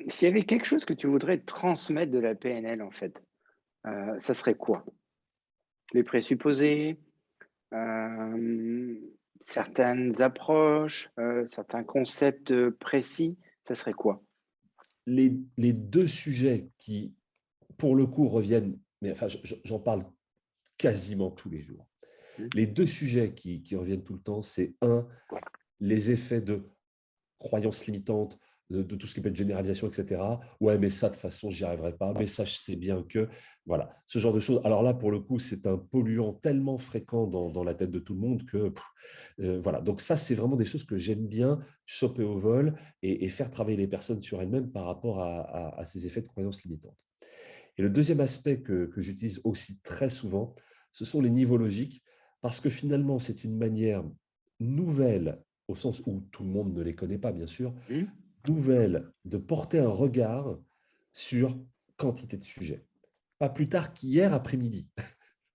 S'il y avait quelque chose que tu voudrais transmettre de la PNL, en fait, ça serait quoi? Les présupposés, hem, certaines approches, certains concepts, précis, ça serait quoi? Les 2 sujets qui, pour le coup, reviennent, mais enfin, j'en parle quasiment tous les jours. Mmh. Les 2 sujets qui reviennent tout le temps, c'est un, les effets de croyances limitantes, de tout ce qui peut être généralisation et cetera. «Ouais, mais ça, de toute façon, j'y arriverai pas. Mais ça, je sais bien que», voilà, ce genre de choses. Alors là, pour le coup, c'est un polluant tellement fréquent dans la tête de tout le monde que, voilà. Donc ça, c'est vraiment des choses que j'aime bien choper au vol et faire travailler les personnes sur elles-mêmes par rapport à ces effets de croyances limitantes. Et le deuxième aspect que j'utilise aussi très souvent, ce sont les niveaux logiques, parce que finalement, c'est une manière nouvelle, au sens où tout le monde ne les connaît pas, bien sûr, Mmh. nouvelle de porter un regard sur quantité de sujets. Pas plus tard qu'hier après-midi.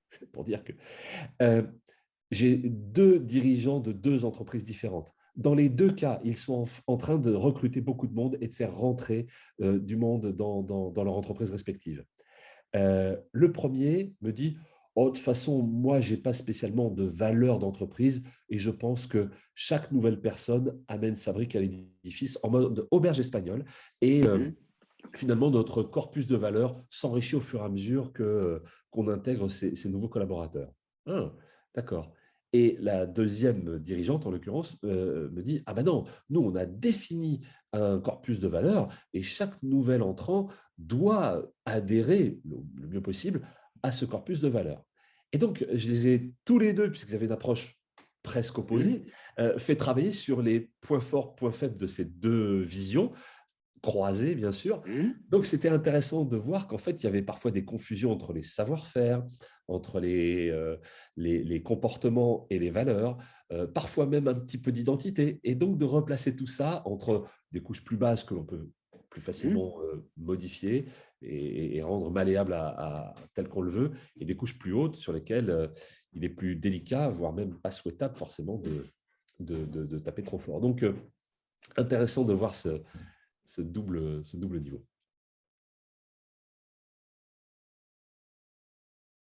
C'est pour dire que euh, j'ai 2 dirigeants de 2 entreprises différentes. Dans les 2 cas, ils sont en train de recruter beaucoup de monde et de faire rentrer du monde dans leur entreprise respective. Le premier me dit: «Oh, de toute façon, moi, j'ai pas spécialement de valeur d'entreprise et je pense que chaque nouvelle personne amène sa brique à l'édifice en mode auberge espagnole et Mmh. finalement, notre corpus de valeurs s'enrichit au fur et à mesure qu'on intègre ces nouveaux collaborateurs». Ah, d'accord. Et la deuxième dirigeante, en l'occurrence, me dit: «Ah ben non, nous, on a défini un corpus de valeurs et chaque nouvel entrant doit adhérer le mieux possible à ce corpus de valeurs». Et donc, je les ai tous les 2, puisqu'ils avaient une approche presque Mmh. opposée, fait travailler sur les points forts, points faibles de ces 2 visions croisés, bien sûr. Mmh. Donc, c'était intéressant de voir qu'en fait, il y avait parfois des confusions entre les savoir-faire, entre les comportements et les valeurs, parfois même un petit peu d'identité. Et donc, de replacer tout ça entre des couches plus basses que l'on peut plus Mmh. facilement modifier et rendre malléable tel qu'on le veut, et des couches plus hautes sur lesquelles il est plus délicat, voire même pas souhaitable forcément de taper trop fort. Donc, intéressant de voir ce double niveau.